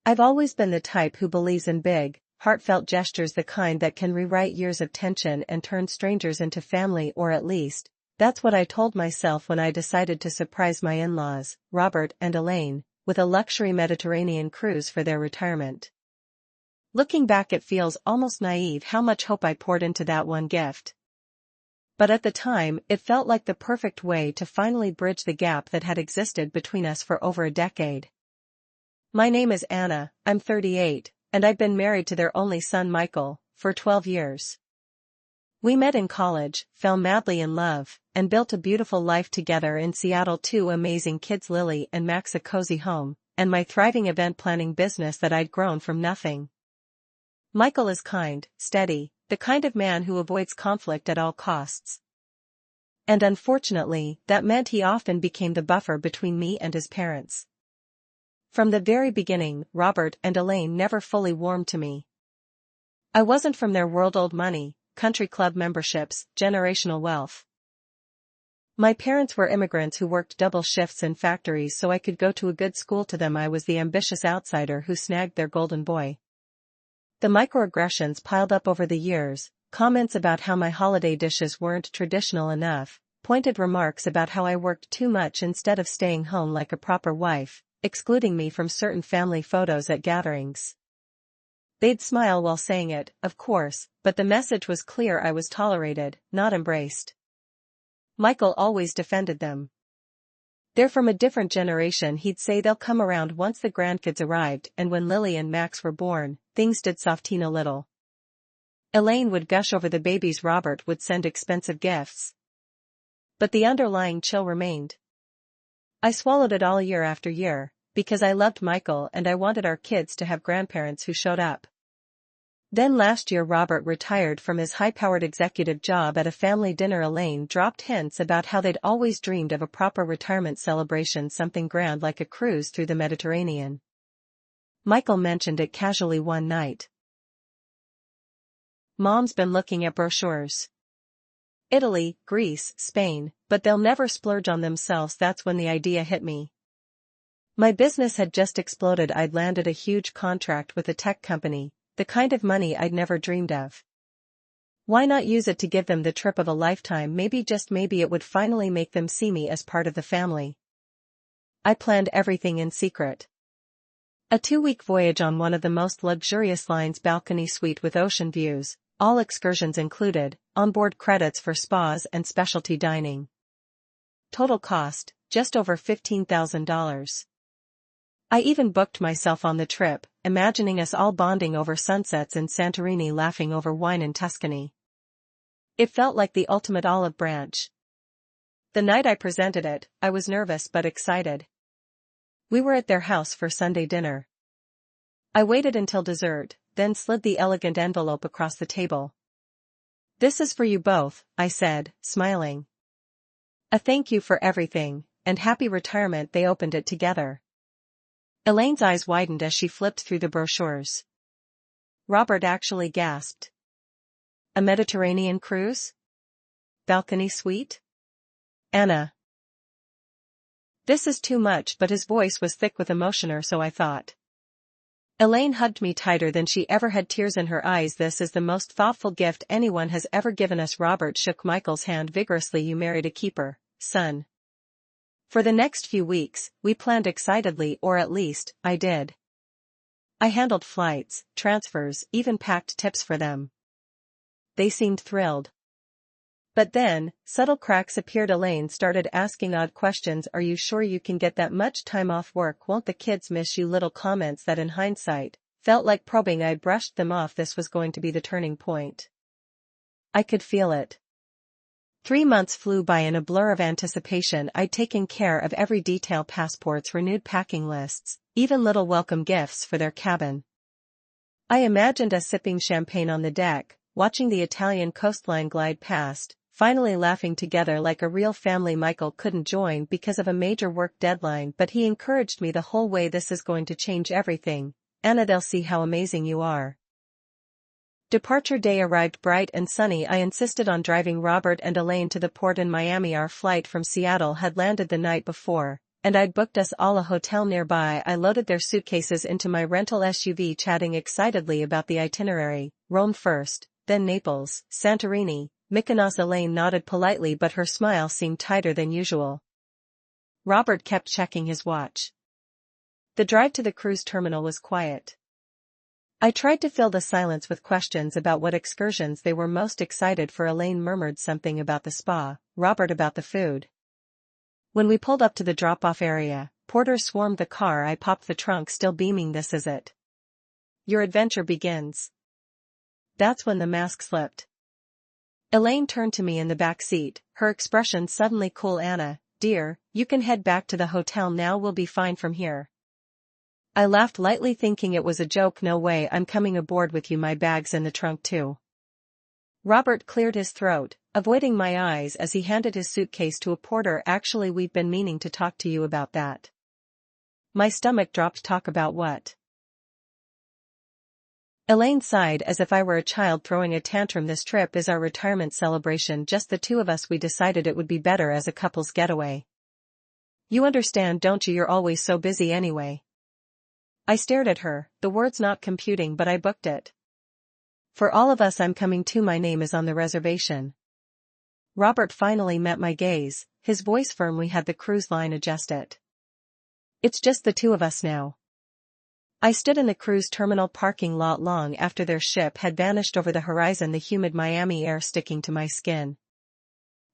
I've always been the type who believes in big, heartfelt gestures, the kind that can rewrite years of tension and turn strangers into family, or at least, that's what I told myself when I decided to surprise my in-laws, Robert and Elaine, with a luxury Mediterranean cruise for their retirement. Looking back, it feels almost naive how much hope I poured into that one gift. But at the time, it felt like the perfect way to finally bridge the gap that had existed between us for over a decade. My name is Anna, I'm 38, and I've been married to their only son Michael, for 12 years. We met in college, fell madly in love, and built a beautiful life together in Seattle. Two amazing kids, Lily and Max, a cozy home, and my thriving event planning business that I'd grown from nothing. Michael is kind, steady, the kind of man who avoids conflict at all costs. And unfortunately, that meant he often became the buffer between me and his parents. From the very beginning, Robert and Elaine never fully warmed to me. I wasn't from their world. Old money, country club memberships, generational wealth. My parents were immigrants who worked double shifts in factories so I could go to a good school. To them, I was the ambitious outsider who snagged their golden boy. The microaggressions piled up over the years, comments about how my holiday dishes weren't traditional enough, pointed remarks about how I worked too much instead of staying home like a proper wife, excluding me from certain family photos at gatherings. They'd smile while saying it, of course, but the message was clear: I was tolerated, not embraced. Michael always defended them. They're from a different generation, he'd say. They'll come around once the grandkids arrived. And when Lily and Max were born, things did soften a little. Elaine would gush over the babies, Robert would send expensive gifts. But the underlying chill remained. I swallowed it all year after year, because I loved Michael and I wanted our kids to have grandparents who showed up. Then last year, Robert retired from his high-powered executive job. At a family dinner, Elaine dropped hints about how they'd always dreamed of a proper retirement celebration, something grand like a cruise through the Mediterranean. Michael mentioned it casually one night. Mom's been looking at brochures. Italy, Greece, Spain, but they'll never splurge on themselves. That's when the idea hit me. My business had just exploded. I'd landed a huge contract with a tech company, the kind of money I'd never dreamed of. Why not use it to give them the trip of a lifetime? Maybe, just maybe, it would finally make them see me as part of the family. I planned everything in secret. A 2-week voyage on one of the most luxurious lines, balcony suite with ocean views, all excursions included, onboard credits for spas and specialty dining. Total cost, just over $15,000. I even booked myself on the trip, imagining us all bonding over sunsets in Santorini, laughing over wine in Tuscany. It felt like the ultimate olive branch. The night I presented it, I was nervous but excited. We were at their house for Sunday dinner. I waited until dessert, then slid the elegant envelope across the table. "This is for you both," I said, smiling. "A thank you for everything, and happy retirement." They opened it together. Elaine's eyes widened as she flipped through the brochures. Robert actually gasped. A Mediterranean cruise? Balcony suite? Anna. This is too much, but his voice was thick with emotion, or so I thought. Elaine hugged me tighter than she ever had, tears in her eyes. "This is the most thoughtful gift anyone has ever given us." Robert shook Michael's hand vigorously. "You married a keeper, son." For the next few weeks, we planned excitedly, or at least, I did. I handled flights, transfers, even packed tips for them. They seemed thrilled. But then, subtle cracks appeared. Elaine started asking odd questions. "Are you sure you can get that much time off work? Won't the kids miss you?" Little comments that in hindsight felt like probing. I brushed them off. This was going to be the turning point. I could feel it. 3 months flew by in a blur of anticipation. I'd taken care of every detail: passports, renewed packing lists, even little welcome gifts for their cabin. I imagined us sipping champagne on the deck, watching the Italian coastline glide past, finally laughing together like a real family. Michael couldn't join because of a major work deadline, but he encouraged me the whole way. "This is going to change everything, Anna. They'll see how amazing you are." Departure day arrived bright and sunny. I insisted on driving Robert and Elaine to the port in Miami. Our flight from Seattle had landed the night before, and I'd booked us all a hotel nearby. I loaded their suitcases into my rental SUV, chatting excitedly about the itinerary: Rome first, then Naples, Santorini, Mykonos. Elaine nodded politely, but her smile seemed tighter than usual. Robert kept checking his watch. The drive to the cruise terminal was quiet. I tried to fill the silence with questions about what excursions they were most excited for. Elaine murmured something about the spa, Robert about the food. When we pulled up to the drop-off area, porters swarmed the car. I popped the trunk, still beaming. This is it. Your adventure begins. That's when the mask slipped. Elaine turned to me in the back seat, her expression suddenly cool. Anna, dear, you can head back to the hotel now. We'll be fine from here. I laughed lightly, thinking it was a joke. No way, I'm coming aboard with you. My bag's in the trunk too. Robert cleared his throat, avoiding my eyes as he handed his suitcase to a porter. Actually, we've been meaning to talk to you about that. My stomach dropped. Talk about what? Elaine sighed as if I were a child throwing a tantrum. This trip is our retirement celebration, just the two of us. We decided it would be better as a couple's getaway. You understand, don't you? You're always so busy anyway. I stared at her, the words not computing, but I booked it. For all of us. I'm coming too. My name is on the reservation. Robert finally met my gaze, his voice firm. We had the cruise line adjust it. It's just the two of us now. I stood in the cruise terminal parking lot long after their ship had vanished over the horizon, the humid Miami air sticking to my skin.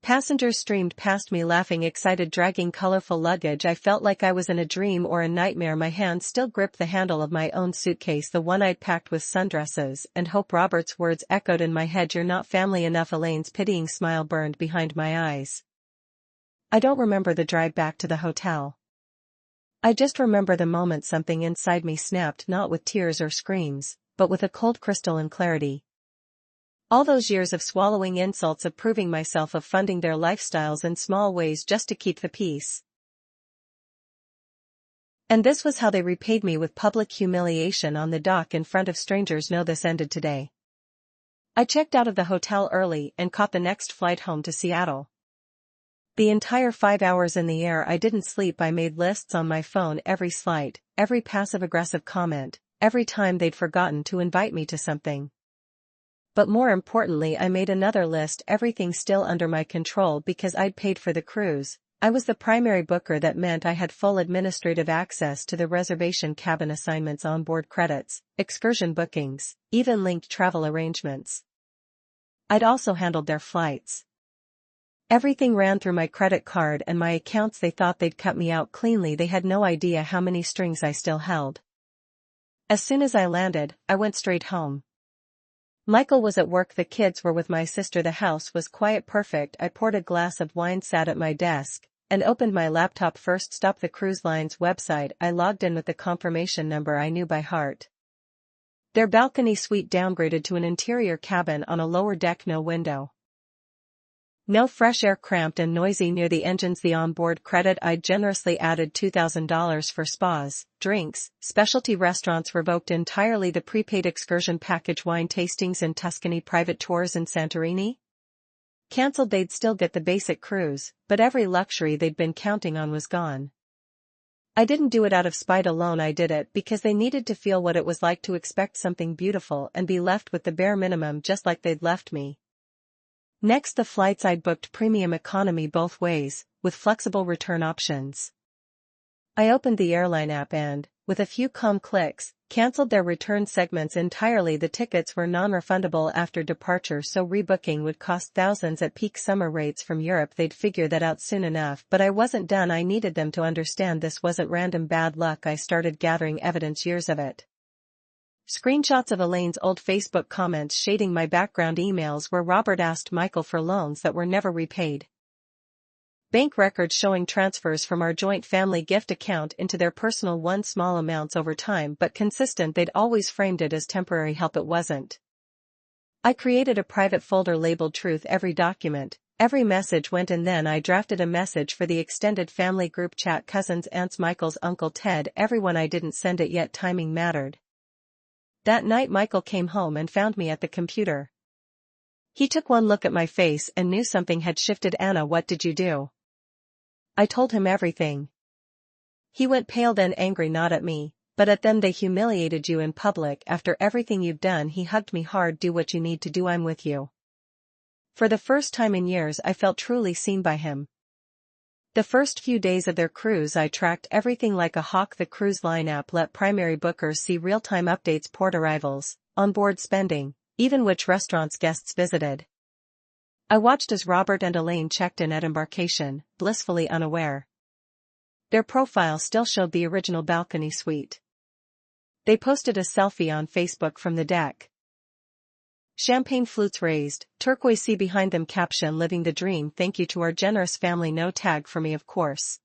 Passengers streamed past me, laughing, excited, dragging colorful luggage. I felt like I was in a dream or a nightmare. My hand still gripped the handle of my own suitcase, the one I'd packed with sundresses and hope. Robert's words echoed in my head: you're not family enough. Elaine's pitying smile burned behind my eyes. I don't remember the drive back to the hotel. I just remember the moment something inside me snapped, not with tears or screams, but with a cold crystal and clarity. All those years of swallowing insults, of proving myself, of funding their lifestyles in small ways just to keep the peace. And this was how they repaid me, with public humiliation on the dock in front of strangers. No, this ended today. I checked out of the hotel early and caught the next flight home to Seattle. The entire 5 hours in the air I didn't sleep. I made lists on my phone, every slight, every passive-aggressive comment, every time they'd forgotten to invite me to something. But more importantly, I made another list, everything still under my control because I'd paid for the cruise. I was the primary booker. That meant I had full administrative access to the reservation, cabin assignments, onboard credits, excursion bookings, even linked travel arrangements. I'd also handled their flights. Everything ran through my credit card and my accounts. They thought they'd cut me out cleanly. They had no idea how many strings I still held. As soon as I landed, I went straight home. Michael was at work, the kids were with my sister. The house was quiet, perfect. I poured a glass of wine, sat at my desk, and opened my laptop. First stop, the cruise line's website. I logged in with the confirmation number I knew by heart. Their balcony suite downgraded to an interior cabin on a lower deck, no window. No fresh air, cramped and noisy near the engines. The onboard credit I'd generously added $2,000 for spas, drinks, specialty restaurants revoked entirely. The prepaid excursion package, wine tastings in Tuscany, private tours in Santorini, cancelled. They'd still get the basic cruise, but every luxury they'd been counting on was gone. I didn't do it out of spite alone. I did it because they needed to feel what it was like to expect something beautiful and be left with the bare minimum, just like they'd left me. Next, the flights. I'd booked premium economy both ways, with flexible return options. I opened the airline app and, with a few calm clicks, cancelled their return segments entirely. The tickets were non-refundable after departure, so rebooking would cost thousands at peak summer rates from Europe. They'd figure that out soon enough, but I wasn't done. I needed them to understand this wasn't random bad luck. I started gathering evidence, years of it. Screenshots of Elaine's old Facebook comments shading my background, emails where Robert asked Michael for loans that were never repaid. Bank records showing transfers from our joint family gift account into their personal one, small amounts over time but consistent. They'd always framed it as temporary help. It wasn't. I created a private folder labeled Truth. Every document, every message went in. Then I drafted a message for the extended family group chat: cousins, aunts, Michael's uncle Ted, everyone. I didn't send it yet, timing mattered. That night Michael came home and found me at the computer. He took one look at my face and knew something had shifted. Anna, what did you do? I told him everything. He went pale, then angry, not at me, but at them. They humiliated you in public. After everything you've done. He hugged me hard. Do what you need to do, I'm with you. For the first time in years I felt truly seen by him. The first few days of their cruise I tracked everything like a hawk. The cruise line app let primary bookers see real-time updates, port arrivals, onboard spending, even which restaurants guests visited. I watched as Robert and Elaine checked in at embarkation, blissfully unaware. Their profile still showed the original balcony suite. They posted a selfie on Facebook from the deck. Champagne flutes raised, turquoise sea behind them, caption living the dream, thank you to our generous family, no tag for me of course.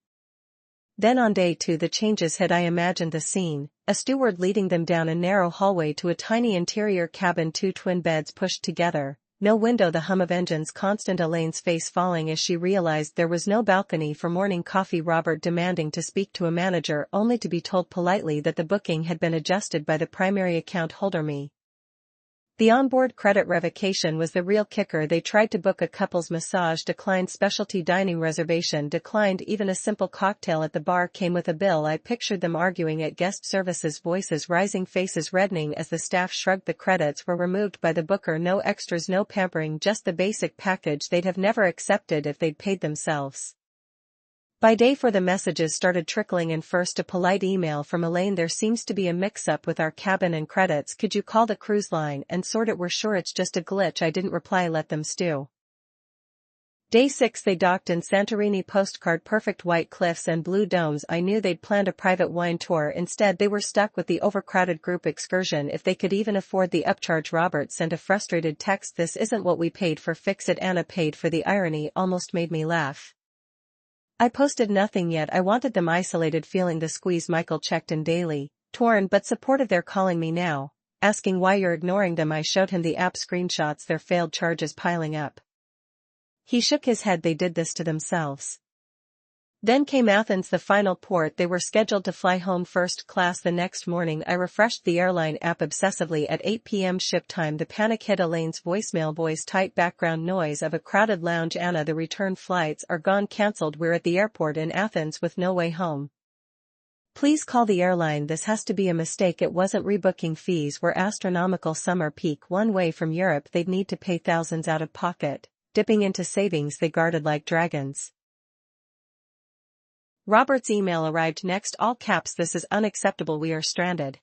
Then on day 2 the changes hit. I imagined the scene, a steward leading them down a narrow hallway to a tiny interior cabin, 2 twin beds pushed together, no window, the hum of engines constant, Elaine's face falling as she realized there was no balcony for morning coffee, Robert demanding to speak to a manager only to be told politely that the booking had been adjusted by the primary account holder, me. The onboard credit revocation was the real kicker. They tried to book a couple's massage, declined, specialty dining reservation declined, even a simple cocktail at the bar came with a bill. I pictured them arguing at guest services, voices rising, faces reddening as the staff shrugged. The credits were removed by the booker, no extras, no pampering, just the basic package they'd have never accepted if they'd paid themselves. By day 4 the messages started trickling in, first a polite email from Elaine, there seems to be a mix-up with our cabin and credits, could you call the cruise line and sort it, we're sure it's just a glitch. I didn't reply, let them stew. Day 6 they docked in Santorini, postcard, perfect white cliffs and blue domes. I knew they'd planned a private wine tour, instead they were stuck with the overcrowded group excursion if they could even afford the upcharge. Robert sent a frustrated text, this isn't what we paid for, fix it. Anna paid for the irony, almost made me laugh. I posted nothing yet, I wanted them isolated, feeling the squeeze. Michael checked in daily, torn but supportive. They're calling me now, asking why you're ignoring them. I showed him the app screenshots, their failed charges piling up. He shook his head, they did this to themselves. Then came Athens, the final port. They were scheduled to fly home first class the next morning. I refreshed the airline app obsessively at 8 p.m. ship time. The panic hit, Elaine's voicemail, voice tight, background noise of a crowded lounge. Anna, the return flights are gone, cancelled. We're at the airport in Athens with no way home. Please call the airline, this has to be a mistake. It wasn't, rebooking fees were astronomical, summer peak, one way from Europe, they'd need to pay thousands out of pocket. Dipping into savings they guarded like dragons. Robert's email arrived next, all caps, this is unacceptable, we are stranded.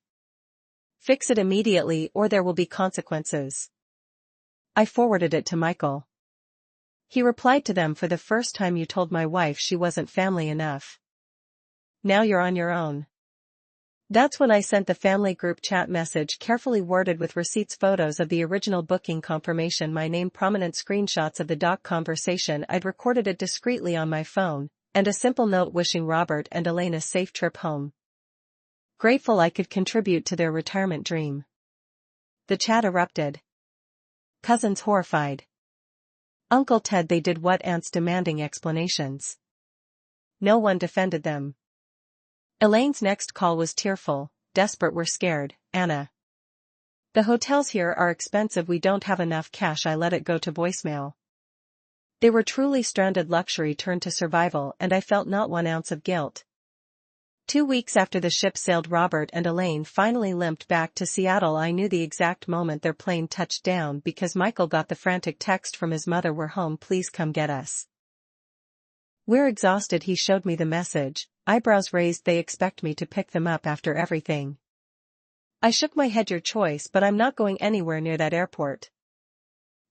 Fix it immediately or there will be consequences. I forwarded it to Michael. He replied to them, for the first time you told my wife she wasn't family enough. Now you're on your own. That's when I sent the family group chat message, carefully worded with receipts, photos of the original booking confirmation, my name, prominent screenshots of the dock conversation. I'd recorded it discreetly on my phone, and a simple note wishing Robert and Elaine a safe trip home. Grateful I could contribute to their retirement dream. The chat erupted. Cousins horrified. Uncle Ted, they did what? Aunts demanding explanations. No one defended them. Elaine's next call was tearful, desperate, we're scared, Anna. The hotels here are expensive, we don't have enough cash. I let it go to voicemail. They were truly stranded, luxury turned to survival, and I felt not 1 ounce of guilt. 2 weeks after the ship sailed, Robert and Elaine finally limped back to Seattle. I knew the exact moment their plane touched down because Michael got the frantic text from his mother, we're home, please come get us. We're exhausted, he showed me the message, eyebrows raised, they expect me to pick them up after everything. I shook my head, your choice, but I'm not going anywhere near that airport.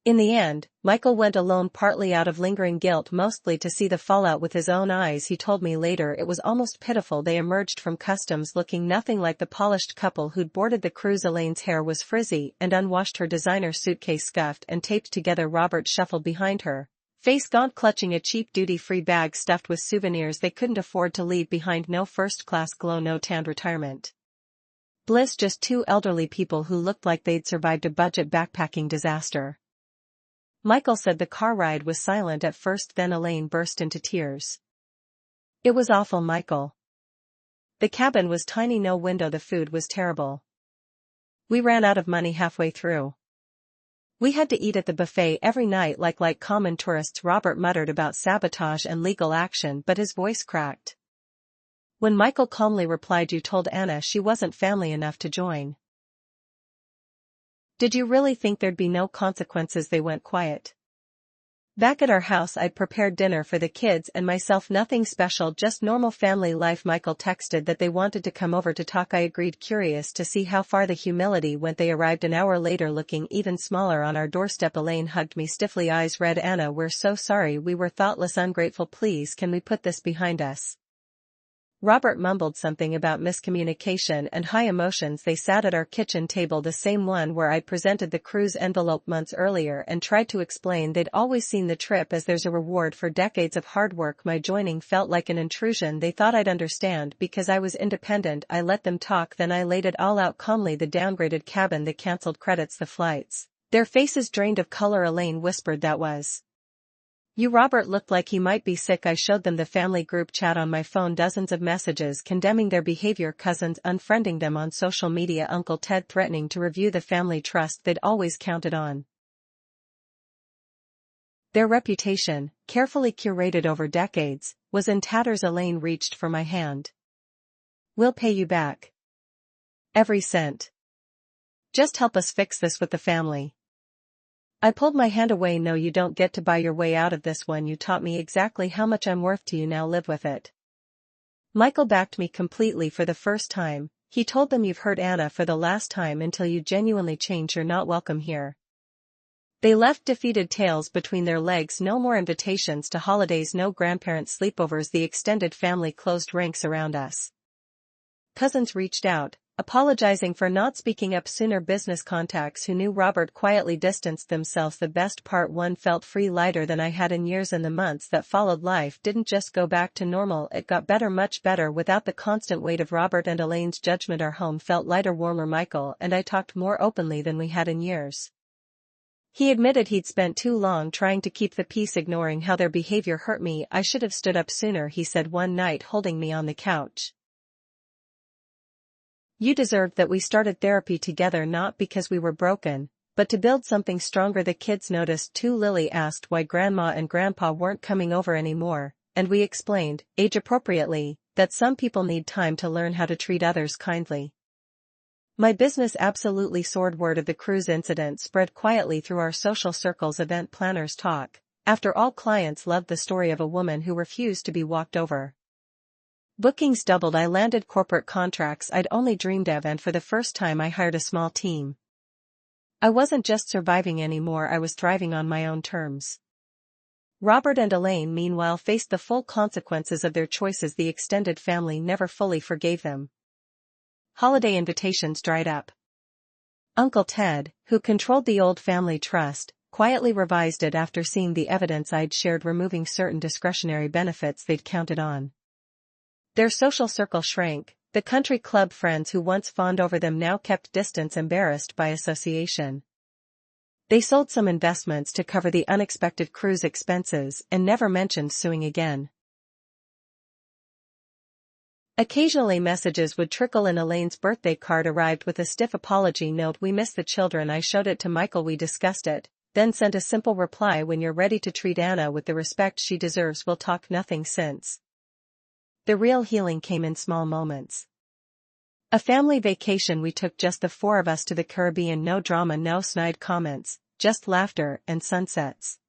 In the end, Michael went alone, partly out of lingering guilt, mostly to see the fallout with his own eyes. He told me later it was almost pitiful. They emerged from customs looking nothing like the polished couple who'd boarded the cruise. Elaine's hair was frizzy and unwashed, her designer suitcase scuffed and taped together. Robert shuffled behind her, face gaunt, clutching a cheap duty-free bag stuffed with souvenirs they couldn't afford to leave behind. No first-class glow, no tanned retirement bliss, just 2 elderly people who looked like they'd survived a budget backpacking disaster. Michael said the car ride was silent at first, then Elaine burst into tears. It was awful, Michael. The cabin was tiny, no window, the food was terrible. We ran out of money halfway through. We had to eat at the buffet every night like common tourists. Robert muttered about sabotage and legal action, but his voice cracked. When Michael calmly replied, "You told Anna she wasn't family enough to join. Did you really think there'd be no consequences?" They went quiet. Back at our house, I'd prepared dinner for the kids and myself, nothing special, just normal family life. Michael texted that they wanted to come over to talk. I agreed, curious to see how far the humility went. They arrived an hour later, looking even smaller. On our doorstep, Elaine hugged me stiffly, eyes red. "Anna, we're so sorry, we were thoughtless, ungrateful. Please, can we put this behind us?" Robert mumbled something about miscommunication and high emotions. They sat at our kitchen table, the same one where I'd presented the cruise envelope months earlier, and tried to explain they'd always seen the trip as there's a reward for decades of hard work. My joining felt like an intrusion. They thought I'd understand because I was independent. I let them talk, then I laid it all out calmly: the downgraded cabin, the cancelled credits, the flights. Their faces drained of color. Elaine whispered, "That was you." Robert looked like he might be sick. I showed them the family group chat on my phone, dozens of messages condemning their behavior, cousins unfriending them on social media, Uncle Ted threatening to review the family trust they'd always counted on. Their reputation, carefully curated over decades, was in tatters. Elaine reached for my hand. "We'll pay you back. Every cent. Just help us fix this with the family." I pulled my hand away. "No, you don't get to buy your way out of this one. You taught me exactly how much I'm worth to you. Now live with it." Michael backed me completely for the first time. He told them, "You've hurt Anna for the last time. Until you genuinely change, you're not welcome here." They left, defeated, tails between their legs. No more invitations to holidays, no grandparent sleepovers. The extended family closed ranks around us. Cousins reached out, apologizing for not speaking up sooner. Business contacts who knew Robert quietly distanced themselves. The best part, one felt free, lighter than I had in years. In the months that followed, life didn't just go back to normal, it got better, much better, without the constant weight of Robert and Elaine's judgment. Our home felt lighter, warmer. Michael and I talked more openly than we had in years. He admitted he'd spent too long trying to keep the peace, ignoring how their behavior hurt me. "I should have stood up sooner," he said one night, holding me on the couch. "You deserved that. We started therapy together not because we were broken, but to build something stronger." The kids noticed too. Lily asked why Grandma and Grandpa weren't coming over anymore, and we explained, age-appropriately, that some people need time to learn how to treat others kindly. My business absolutely soared. Word of the cruise incident spread quietly through our social circles. Event planners talk. After all, clients loved the story of a woman who refused to be walked over. Bookings doubled. I landed corporate contracts I'd only dreamed of, and for the first time I hired a small team. I wasn't just surviving anymore, I was thriving on my own terms. Robert and Elaine, meanwhile, faced the full consequences of their choices. The extended family never fully forgave them. Holiday invitations dried up. Uncle Ted, who controlled the old family trust, quietly revised it after seeing the evidence I'd shared, removing certain discretionary benefits they'd counted on. Their social circle shrank. The country club friends who once fawned over them now kept distance, embarrassed by association. They sold some investments to cover the unexpected cruise expenses and never mentioned suing again. Occasionally messages would trickle in. Elaine's birthday card arrived with a stiff apology note. "We miss the children." I showed it to Michael. We discussed it, then sent a simple reply: "When you're ready to treat Anna with the respect she deserves, we'll talk." Nothing since. The real healing came in small moments. A family vacation we took, just the four of us, to the Caribbean. No drama, no snide comments, just laughter and sunsets.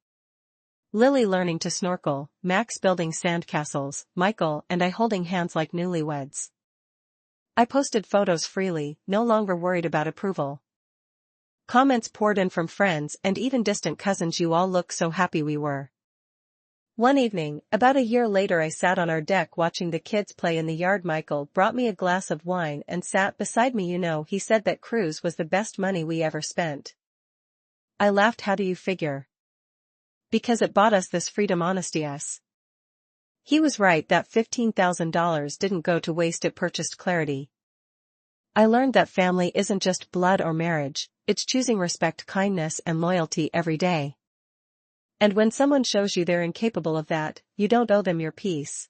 Lily learning to snorkel, Max building sandcastles, Michael and I holding hands like newlyweds. I posted photos freely, no longer worried about approval. Comments poured in from friends and even distant cousins. "You all look so happy." We were. One evening, about a year later, I sat on our deck watching the kids play in the yard. Michael brought me a glass of wine and sat beside me. "You know," he said, "that cruise was the best money we ever spent." I laughed. "How do you figure?" "Because it bought us this freedom." Honesty us. He was right. That $15,000 didn't go to waste, it purchased clarity. I learned that family isn't just blood or marriage, it's choosing respect, kindness and loyalty every day. And when someone shows you they're incapable of that, you don't owe them your peace.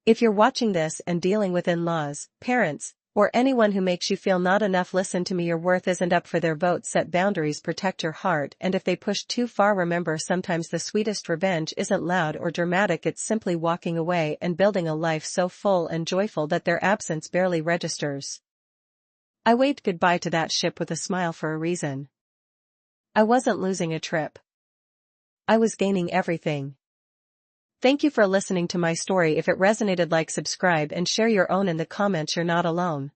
If you're watching this and dealing with in-laws, parents, Or anyone who makes you feel not enough. Listen to me, your worth isn't up for their vote. Set boundaries, protect your heart, and if they push too far, remember sometimes the sweetest revenge isn't loud or dramatic, it's simply walking away and building a life so full and joyful that their absence barely registers. I waved goodbye to that ship with a smile for a reason. I wasn't losing a trip. I was gaining everything. Thank you for listening to my story. If it resonated, like, subscribe, and share your own in the comments. You're not alone.